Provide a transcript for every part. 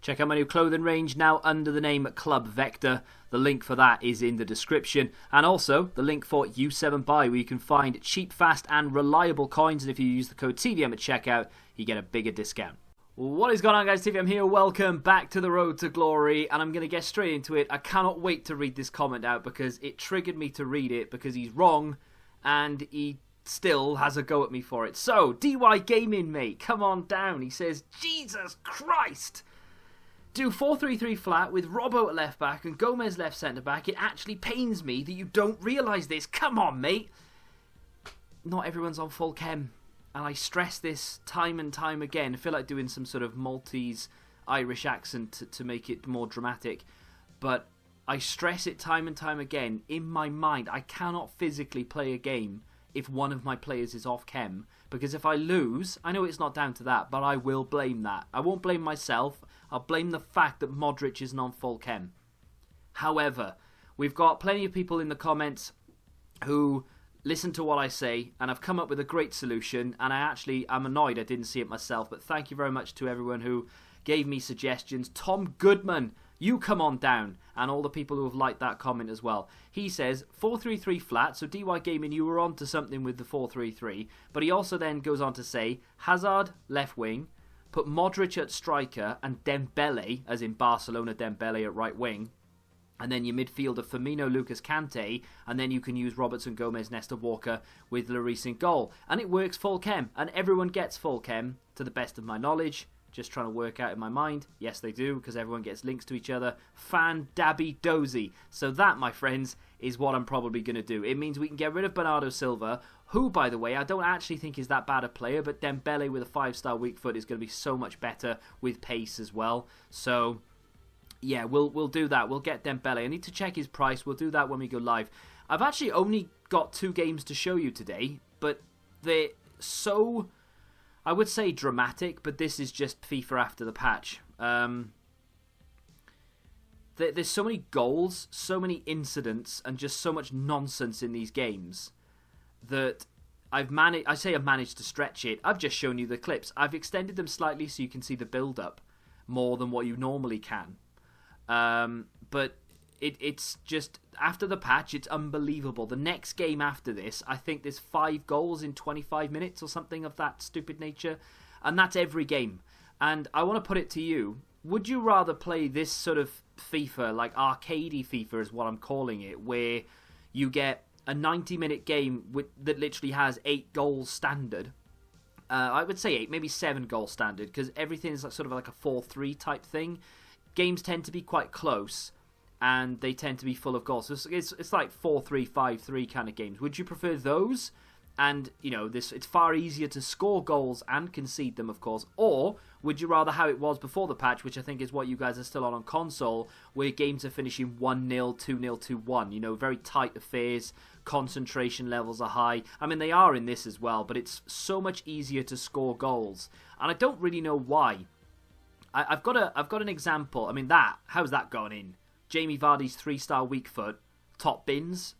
Check out my new clothing range now under the name Club Vector. The link for that is in the description. And also the link for U7Buy, where you can find cheap, fast and reliable coins. And if you use the code TVM at checkout, you get a bigger discount. What is going on, guys? TVM here. Welcome back to the road to glory. And I'm going to get straight into it. I cannot wait to read this comment out because it triggered me to read it because he's wrong and he still has a go at me for it. So, DY Gaming, mate, come on down. He says, Jesus Christ! Do 4-3-3 flat with Robbo at left back and Gomez left centre back. It actually pains me that you don't realise this. Come on, mate. Not everyone's on full chem. And I stress this time and time again. I feel like doing some sort of Maltese Irish accent to make it more dramatic. But I stress it time and time again. In my mind, I cannot physically play a game if one of my players is off chem. Because if I lose, I know it's not down to that, but I will blame that. I won't blame myself. I'll blame the fact that Modric isn't on full chem. However, we've got plenty of people in the comments who listen to what I say, and I've come up with a great solution, and I'm annoyed I didn't see it myself, but thank you very much to everyone who gave me suggestions. Tom Goodman, you come on down, and all the people who have liked that comment as well. He says 4-3-3 flat, so DY Gaming, you were on to something with the 4-3-3, but he also then goes on to say Hazard left wing, put Modric at striker and Dembele, as in Barcelona Dembele at right wing, and then your midfielder Firmino, Lucas Kante, and then you can use Robertson, Gomez, Nesta, Walker with Lloris in goal. And it works full chem, and everyone gets full chem to the best of my knowledge. Just trying to work out in my mind. Yes, they do, because everyone gets links to each other. Fan dabby dozy. So that, my friends, is what I'm probably going to do. It means we can get rid of Bernardo Silva, who, by the way, I don't actually think is that bad a player, but Dembele with a 5-star weak foot is going to be so much better with pace as well. So, yeah, we'll do that. We'll get Dembele. I need to check his price. We'll do that when we go live. I've actually only got 2 games to show you today, but they're so, I would say, dramatic, but this is just FIFA after the patch. There's so many goals, so many incidents, and just so much nonsense in these games that I've managed to stretch it. I've just shown you the clips. I've extended them slightly so you can see the build-up more than what you normally can. But it's just, after the patch, it's unbelievable. The next game after this, I think there's 5 goals in 25 minutes or something of that stupid nature. And that's every game. And I want to put it to you, would you rather play this sort of FIFA, like arcadey FIFA is what I'm calling it, where you get a 90-minute game that literally has 8 goals standard? I would say 8, maybe 7 goals standard, because everything is sort of like a 4-3 type thing. Games tend to be quite close, and they tend to be full of goals. So it's like 4-3, 5-3 kind of games. Would you prefer those? And, you know, it's far easier to score goals and concede them, of course. Or would you rather how it was before the patch, which I think is what you guys are still on console, where games are finishing 1-0, 2-0, 2-1. You know, very tight affairs, concentration levels are high. I mean, they are in this as well, but it's so much easier to score goals. And I don't really know why. I've got an example. I mean, how's that gone in? Jamie Vardy's 3-star weak foot, top bins,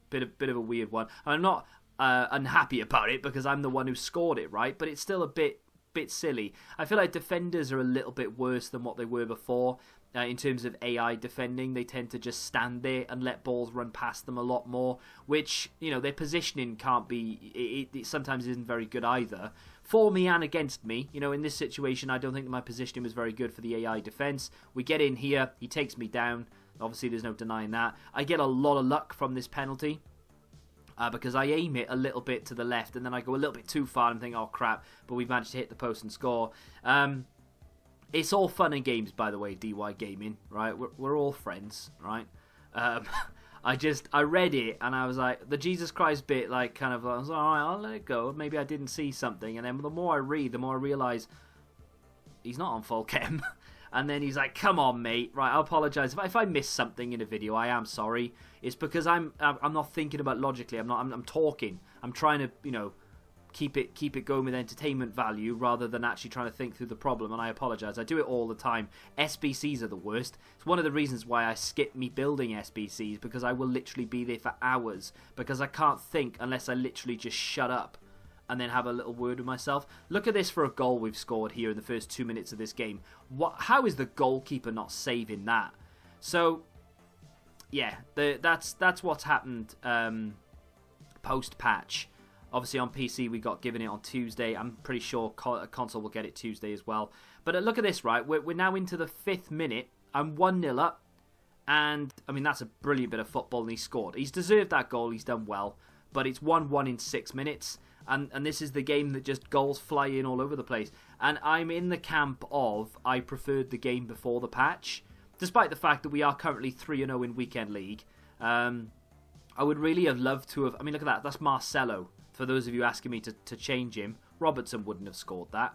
bit of a weird one. I'm not unhappy about it because I'm the one who scored it, right? But it's still a bit silly. I feel like defenders are a little bit worse than what they were before. In terms of AI defending, they tend to just stand there and let balls run past them a lot more, which, you know, their positioning can't be, it sometimes isn't very good either. For me and against me, you know, in this situation, I don't think my positioning was very good for the AI defense. We get in here, he takes me down. Obviously, there's no denying that. I get a lot of luck from this penalty. Because I aim it a little bit to the left and then I go a little bit too far and think, oh crap, but we've managed to hit the post and score. It's all fun and games, by the way, DY Gaming, right? We're all friends, right? I read it and I was like, the Jesus Christ bit, like, kind of, I was like, all right, I'll let it go. Maybe I didn't see something. And then the more I read, the more I realise he's not on full chem. And then he's like, come on, mate. Right, I apologise. If I miss something in a video, I am sorry. It's because I'm not thinking about logically. I'm talking. I'm trying to, you know, keep it going with entertainment value rather than actually trying to think through the problem, and I apologise. I do it all the time. SBCs are the worst. It's one of the reasons why I skip me building SBCs, because I will literally be there for hours because I can't think unless I literally just shut up. and then have a little word with myself. Look at this for a goal we've scored here in the first 2 minutes of this game. How is the goalkeeper not saving that? So, yeah, that's what's happened post-patch. Obviously on PC we got given it on Tuesday. I'm pretty sure console will get it Tuesday as well. But look at this, right? We're now into the 5th minute. I'm 1-0 up. And, I mean, that's a brilliant bit of football, and he scored. He's deserved that goal. He's done well. But it's 1-1 in 6 minutes. And this is the game that just goals fly in all over the place. And I'm in the camp of I preferred the game before the patch. Despite the fact that we are currently 3-0 in Weekend League. I would really have loved to have... I mean, look at that. That's Marcelo. For those of you asking me to change him. Robertson wouldn't have scored that.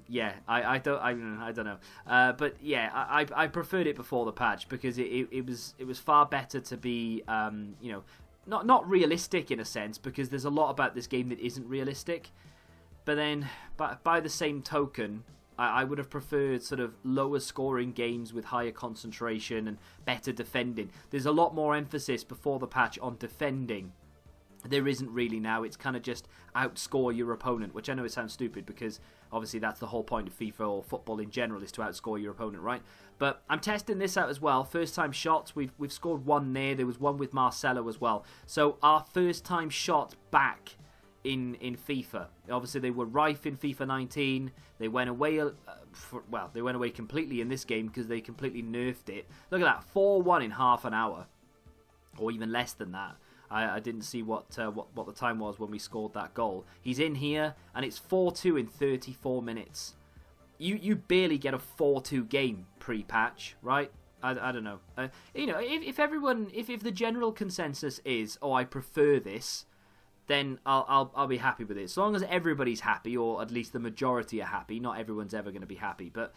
Yeah, I don't know. But yeah, I preferred it before the patch because it was far better to be, you know, not realistic in a sense, because there's a lot about this game that isn't realistic. But then, by the same token, I would have preferred sort of lower scoring games with higher concentration and better defending. There's a lot more emphasis before the patch on defending. There isn't really now. It's kind of just outscore your opponent, which I know it sounds stupid because obviously that's the whole point of FIFA or football in general, is to outscore your opponent, right? But I'm testing this out as well. First time shots, we've scored one there. There was one with Marcelo as well. So our first time shots back in FIFA. Obviously they were rife in FIFA 19. They went away they went away completely in this game because they completely nerfed it. Look at that, 4-1 in half an hour, or even less than that. I didn't see what the time was when we scored that goal. He's in here, and it's 4-2 in 34 minutes. You barely get a 4-2 game pre-patch, right? I don't know. You know, if the general consensus is, oh, I prefer this, then I'll be happy with it. As long as everybody's happy, or at least the majority are happy. Not everyone's ever going to be happy, but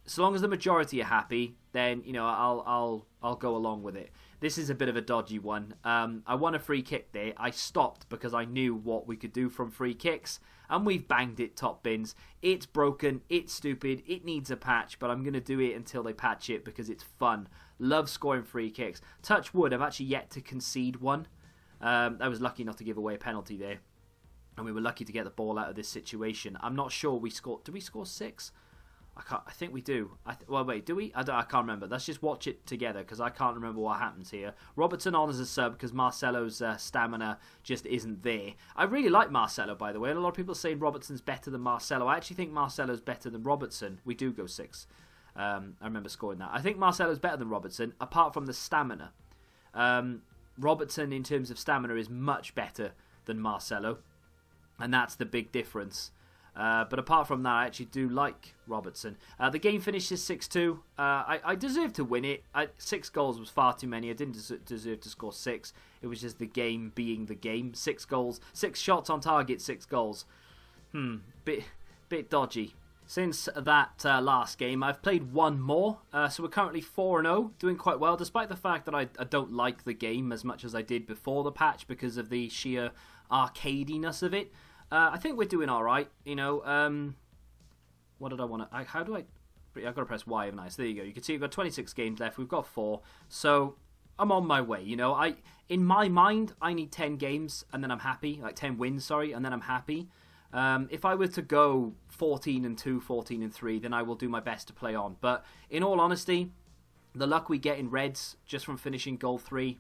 so long as the majority are happy, then you know I'll go along with it. This is a bit of a dodgy one. I won a free kick there. I stopped because I knew what we could do from free kicks, and we've banged it top bins. It's broken, it's stupid, it needs a patch, but I'm going to do it until they patch it because it's fun. Love scoring free kicks. Touch wood, I've actually yet to concede one. I was lucky not to give away a penalty there, and we were lucky to get the ball out of this situation. I'm not sure we scored. Did we score 6? I think we do. Well, wait, do we? I can't remember. Let's just watch it together because I can't remember what happens here. Robertson on as a sub because Marcelo's stamina just isn't there. I really like Marcelo, by the way, and a lot of people are saying Robertson's better than Marcelo. I actually think Marcelo's better than Robertson. We do go 6. I remember scoring that. I think Marcelo's better than Robertson, apart from the stamina. Robertson, in terms of stamina, is much better than Marcelo, and that's the big difference. But apart from that, I actually do like Robertson. The game finishes 6-2. I deserved to win it. 6 goals was far too many. I didn't deserve to score 6. It was just the game being the game. 6 goals, 6 shots on target, 6 goals. Bit dodgy. Since that last game, I've played one more. So we're currently 4-0, doing quite well, despite the fact that I don't like the game as much as I did before the patch because of the sheer arcadiness of it. I think we're doing all right, you know. What did I want to... I've got to press Y, haven't I? So there you go. You can see we've got 26 games left. We've got 4. So I'm on my way, you know. In my mind, I need 10 games, and then I'm happy. Like 10 wins, sorry, and then I'm happy. If I were to go 14-2, 14-3, then I will do my best to play on. But in all honesty, the luck we get in Reds just from finishing goal 3,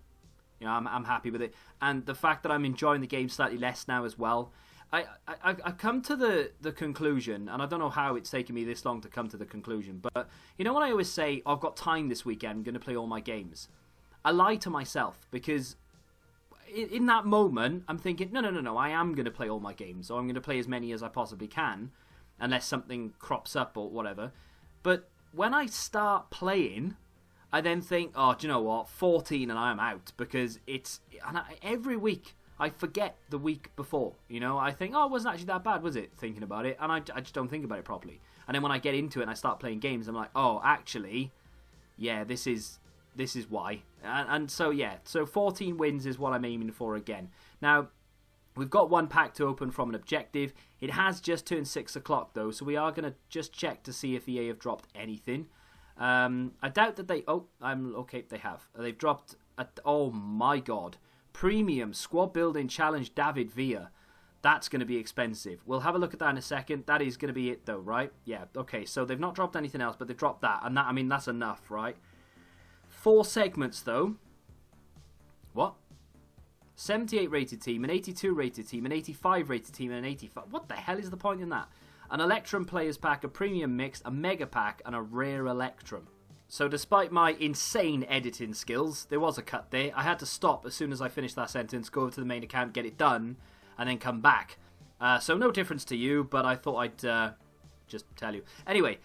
you know, I'm happy with it. And the fact that I'm enjoying the game slightly less now as well... I've come to the conclusion, and I don't know how it's taken me this long to come to the conclusion, but you know when I always say, I've got time this weekend, I'm going to play all my games? I lie to myself, because in that moment, I'm thinking, no, I am going to play all my games, or I'm going to play as many as I possibly can, unless something crops up or whatever. But when I start playing, I then think, oh, do you know what, 14 and I am out, because every week... I forget the week before, you know. I think, oh, it wasn't actually that bad, was it? Thinking about it, and I just don't think about it properly. And then when I get into it and I start playing games, I'm like, oh, actually, yeah, this is why. And so yeah, so 14 wins is what I'm aiming for again. Now, we've got one pack to open from an objective. It has just turned 6 o'clock though, so we are going to just check to see if EA have dropped anything. I doubt that they. Oh, I'm okay. They have. They've dropped. Oh my god. Premium Squad Building Challenge David Villa. That's going to be expensive. We'll have a look at that in a second. That is going to be it, though, right? Yeah, okay, so they've not dropped anything else, but they've dropped that. And that, I mean, that's enough, right? 4 segments, though. What? 78 rated team, an 82 rated team, an 85 rated team, and an 85... What the hell is the point in that? An Electrum Players Pack, a Premium Mix, a Mega Pack, and a Rare Electrum. So despite my insane editing skills, there was a cut there. I had to stop as soon as I finished that sentence, go over to the main account, get it done, and then come back. So no difference to you, but I thought I'd just tell you. Anyway,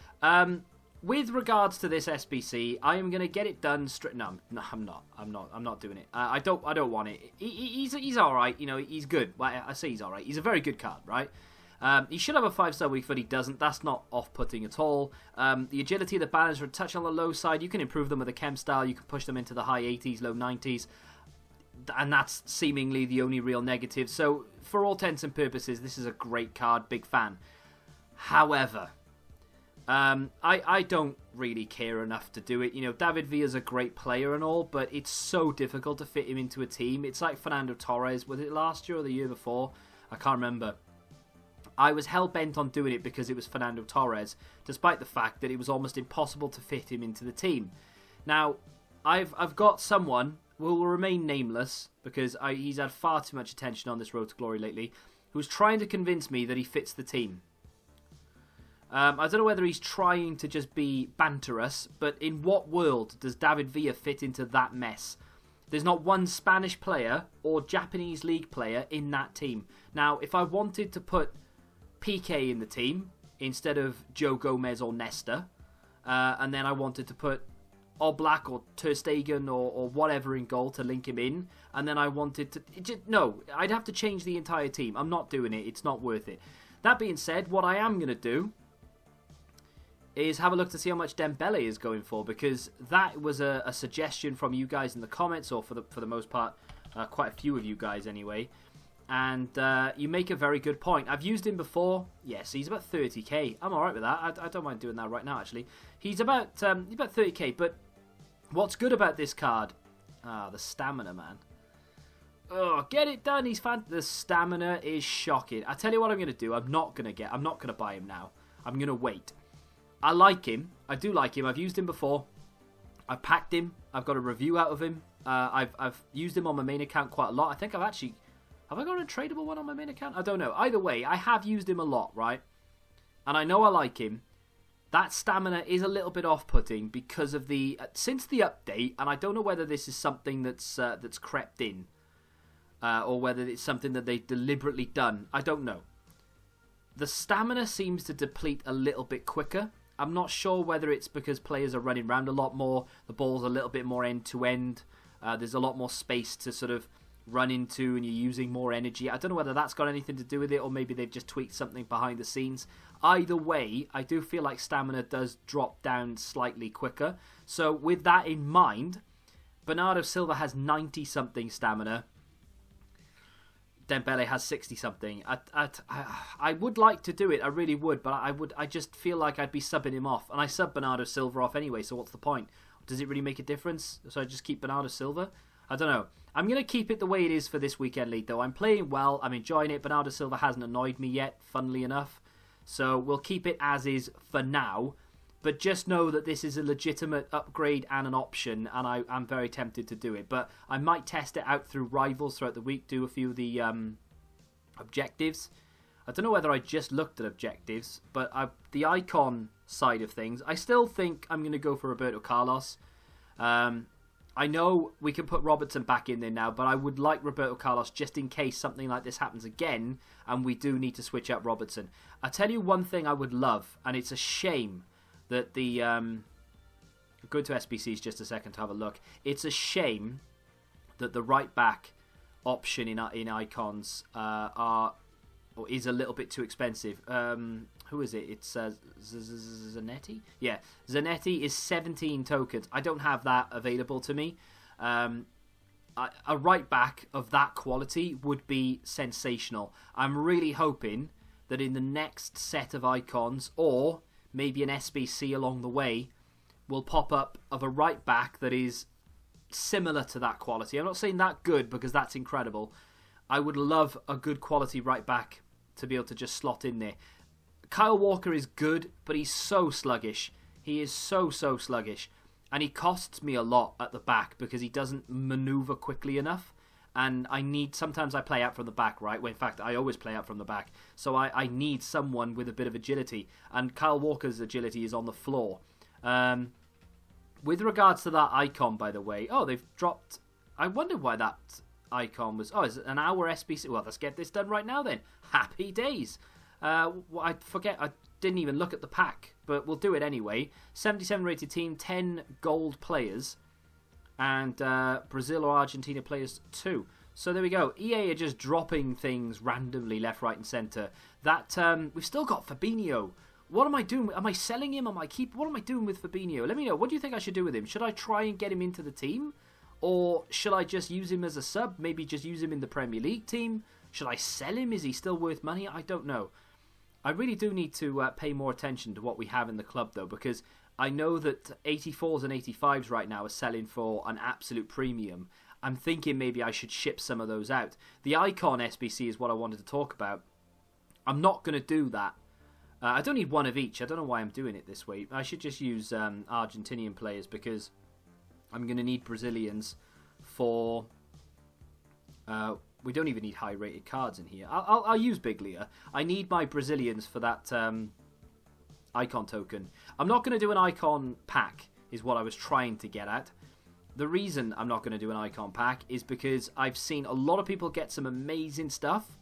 with regards to this SBC, I am going to get it done straight... No, I'm not doing it. I don't want it. He's all right. You know, he's good. Well, I say he's all right. He's a very good card, right? He should have a 5-star week, but he doesn't. That's not off-putting at all. The agility, the balance are a touch on the low side. You can improve them with a chem style. You can push them into the high 80s, low 90s. And that's seemingly the only real negative. So, for all intents and purposes, this is a great card. Big fan. However, I don't really care enough to do it. You know, David Villa's a great player and all, but it's so difficult to fit him into a team. It's like Fernando Torres. Was it last year or the year before? I can't remember. I was hell-bent on doing it because it was Fernando Torres, despite the fact that it was almost impossible to fit him into the team. Now, I've got someone who will remain nameless because he's had far too much attention on this road to glory lately, who's trying to convince me that he fits the team. I don't know whether he's trying to just be banterous, but in what world does David Villa fit into that mess? There's not one Spanish player or Japanese league player in that team. Now, if I wanted to put PK in the team instead of Joe Gomez or Nesta, and then I wanted to put Oblak or Ter Stegen or whatever in goal to link him in, and then I wanted to... No, I'd have to change the entire team. I'm not doing it. It's not worth it. That being said, what I am going to do is have a look to see how much Dembele is going for, because that was a suggestion from you guys in the comments, or for the most part, quite a few of you guys anyway. And you make a very good point. I've used him before. Yes, he's about 30k. I'm alright with that. I don't mind doing that right now, actually. He's about 30k, but what's good about this card? The stamina, man. Oh, get it done. The stamina is shocking. I tell you what I'm going to do. I'm not going to buy him now. I'm going to wait. I like him. I do like him. I've used him before. I've packed him. I've got a review out of him. I've used him on my main account quite a lot. I think I've actually... Have I got a tradable one on my main account? I don't know. Either way, I have used him a lot, right? And I know I like him. That stamina is a little bit off-putting because of the... Since the update, and I don't know whether this is something that's crept in, or whether it's something that they've deliberately done. I don't know. The stamina seems to deplete a little bit quicker. I'm not sure whether it's because players are running around a lot more, the ball's a little bit more end-to-end, there's a lot more space to sort of run into and you're using more energy. I don't know whether that's got anything to do with it, or maybe they've just tweaked something behind the scenes. Either way, I do feel like stamina does drop down slightly quicker. So with that in mind, Bernardo Silva has 90-something stamina. Dembele has 60-something. I would like to do it, I really would, but I just feel like I'd be subbing him off. And I sub Bernardo Silva off anyway, so what's the point? Does it really make a difference? So I just keep Bernardo Silva? I don't know. I'm going to keep it the way it is for this weekend league, though. I'm playing well. I'm enjoying it. Bernardo Silva hasn't annoyed me yet, funnily enough. So we'll keep it as is for now. But just know that this is a legitimate upgrade and an option, and I'm very tempted to do it. But I might test it out through Rivals throughout the week, do a few of the objectives. I don't know whether I just looked at objectives, but the icon side of things, I still think I'm going to go for Roberto Carlos. I know we can put Robertson back in there now, but I would like Roberto Carlos just in case something like this happens again and we do need to switch out Robertson. I'll tell you one thing I would love, and it's a shame that the... go to SBCs just a second to have a look. It's a shame that the right-back option in icons is a little bit too expensive. Who is it? It's Zanetti? Yeah, Zanetti is 17 tokens. I don't have that available to me. A right back of that quality would be sensational. I'm really hoping that in the next set of icons, or maybe an SBC along the way, will pop up of a right back that is similar to that quality. I'm not saying that good because that's incredible. I would love a good quality right back to be able to just slot in there. Kyle Walker is good, but he's so sluggish. He is so sluggish. And he costs me a lot at the back because he doesn't maneuver quickly enough. And sometimes I play out from the back, right? Well, in fact, I always play out from the back. So I need someone with a bit of agility. And Kyle Walker's agility is on the floor. With regards to that icon, by the way, they've dropped... I wonder why that icon was... is it an hour SBC? Well, let's get this done right now then. Happy days. I forget, I didn't even look at the pack, but we'll do it anyway. 77 rated team, 10 gold players, and Brazil or Argentina players 2. So there we go. EA are just dropping things randomly left, right, and centre. We've still got Fabinho. What am I doing? Am I selling him? What am I doing with Fabinho? Let me know. What do you think I should do with him? Should I try and get him into the team? Or should I just use him as a sub? Maybe just use him in the Premier League team? Should I sell him? Is he still worth money? I don't know. I really do need to pay more attention to what we have in the club, though, because I know that 84s and 85s right now are selling for an absolute premium. I'm thinking maybe I should ship some of those out. The Icon SBC is what I wanted to talk about. I'm not going to do that. I don't need one of each. I don't know why I'm doing it this way. I should just use Argentinian players because I'm going to need Brazilians for... we don't even need high-rated cards in here. I'll use Biglia. I need my Brazilians for that icon token. I'm not going to do an icon pack, is what I was trying to get at. The reason I'm not going to do an icon pack is because I've seen a lot of people get some amazing stuff,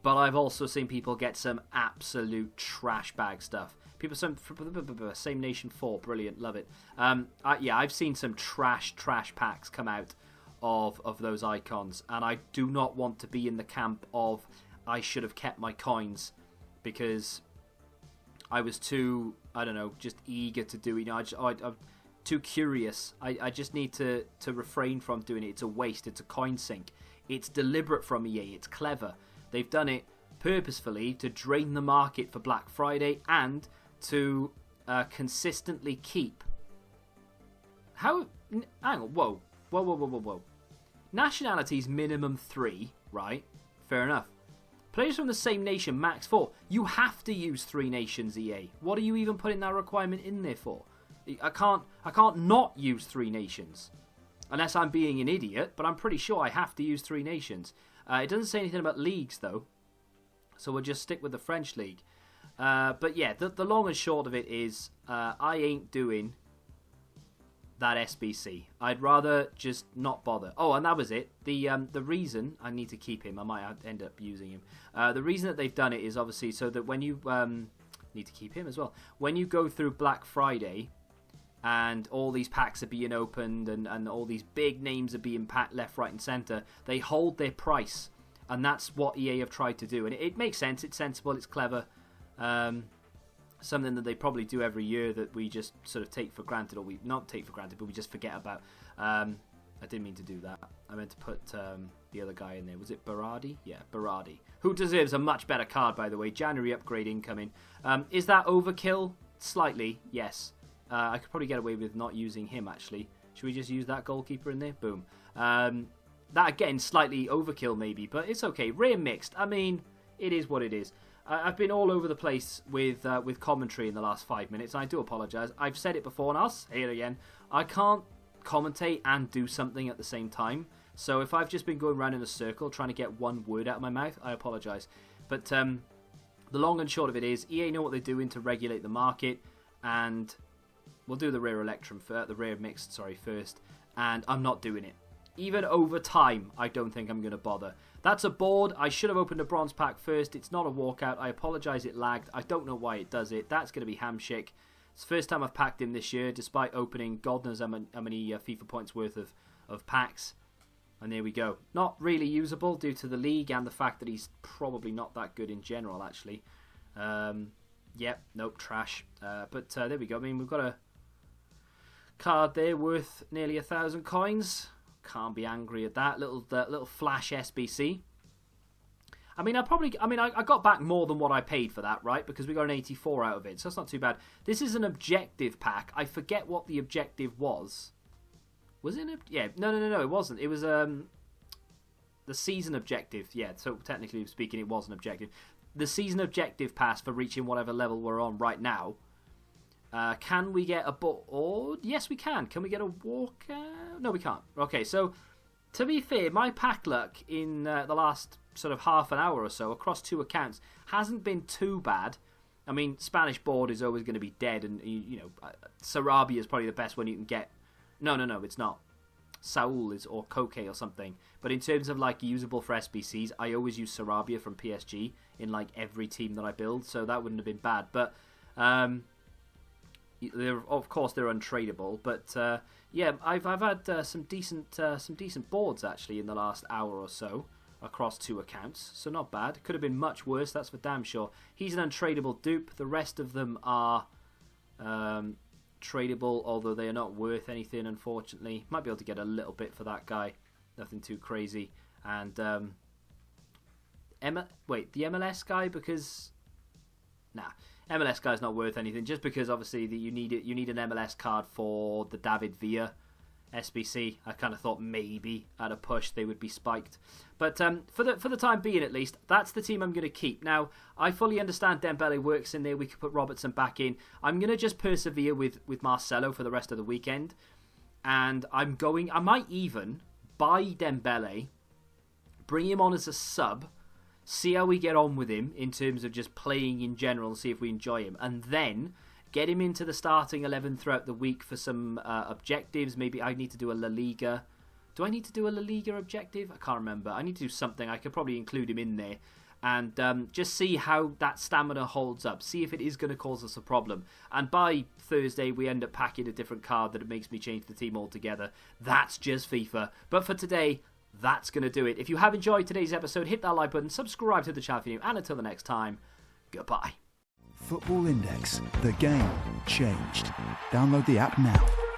but I've also seen people get some absolute trash bag stuff. People, Same Nation 4, brilliant, love it. Yeah, I've seen some trash packs come out of those icons, and I do not want to be in the camp of I should have kept my coins because I was too, I don't know, just eager to do it. I'm too curious. I just need to refrain from doing it. It's a waste. It's a coin sink. It's deliberate from EA. It's clever. They've done it purposefully to drain the market for Black Friday and to consistently keep... Hang on, whoa. Nationalities minimum 3, right? Fair enough. Players from the same nation, max 4. You have to use 3 nations, EA. What are you even putting that requirement in there for? I can't not use 3 nations. Unless I'm being an idiot, but I'm pretty sure I have to use 3 nations. It doesn't say anything about leagues, though. So we'll just stick with the French league. But yeah, the long and short of it is I ain't doing that SBC. I'd rather just not bother. Oh, and that was it. The reason I need to keep him, I might end up using him. The reason that they've done it is obviously so that when you need to keep him as well. When you go through Black Friday and all these packs are being opened and all these big names are being packed left, right, and centre, they hold their price, and that's what EA have tried to do. And it makes sense. It's sensible. It's clever. Something that they probably do every year that we just sort of take for granted, or we not take for granted, but we just forget about. I didn't mean to do that. I meant to put the other guy in there. Was it BwareHD? Yeah, BwareHD. Who deserves a much better card, by the way. January upgrade incoming. Is that overkill? Slightly, yes. I could probably get away with not using him, actually. Should we just use that goalkeeper in there? Boom. That, again, slightly overkill, maybe, but it's okay. Rare mixed. I mean, it is what it is. I've been all over the place with commentary in the last 5 minutes, and I do apologise. I've said it before, and I'll say it again. I can't commentate and do something at the same time. So if I've just been going around in a circle trying to get one word out of my mouth, I apologise. But the long and short of it is, EA know what they're doing to regulate the market, and we'll do the rare Electrum, the rare mixed, first, and I'm not doing it. Even over time, I don't think I'm going to bother. That's a board. I should have opened a bronze pack first. It's not a walkout. I apologise it lagged. I don't know why it does it. That's going to be Heemskerk. It's the first time I've packed him this year, despite opening God knows how many FIFA points worth of packs. And there we go. Not really usable due to the league and the fact that he's probably not that good in general, actually. Yep, nope, trash. But there we go. I mean, we've got a card there worth nearly 1,000 coins. Can't be angry at that little flash SBC. I mean, I got back more than what I paid for that, right? Because we got an 84 out of it, so that's not too bad. This is an objective pack. I forget what the objective was. Was it? Yeah, no, it wasn't. It was the the season objective. Yeah, so technically speaking, it was an objective. The season objective pass for reaching whatever level we're on right now. Can we get a board? Yes, we can. Can we get a walker? No, we can't. Okay, so to be fair, my pack luck in the last sort of half an hour or so across 2 accounts hasn't been too bad. I mean, Spanish board is always going to be dead, and you know, Sarabia is probably the best one you can get. No, it's not. Saul is or Koke or something. But in terms of like usable for SBCs, I always use Sarabia from PSG in like every team that I build, so that wouldn't have been bad. But of course they're untradeable. But yeah, I've had some decent boards actually in the last hour or so across 2 accounts, so not bad. Could have been much worse, that's for damn sure. He's an untradeable dupe. The rest of them are tradable, although they are not worth anything, unfortunately. Might be able to get a little bit for that guy, nothing too crazy. And the MLS guy, because MLS guy's not worth anything, just because obviously you need an MLS card for the David Villa SBC. I kind of thought maybe at a push they would be spiked, but for the time being at least, that's the team I'm going to keep. Now I fully understand Dembele works in there. We could put Robertson back in. I'm going to just persevere with Marcelo for the rest of the weekend, and I might even buy Dembele, bring him on as a sub, see how we get on with him in terms of just playing in general, see if we enjoy him, and then get him into the starting 11 throughout the week for some objectives. Maybe I need to do a La Liga. Do I need to do a La Liga objective? I can't remember. I need to do something. I could probably include him in there. And just see how that stamina holds up. See if it is going to cause us a problem. And by Thursday, we end up packing a different card that it makes me change the team altogether. That's just FIFA. But for today, that's going to do it. If you have enjoyed today's episode, hit that like button, subscribe to the channel if you're new, and until the next time, goodbye. Football Index. The game changed. Download the app now.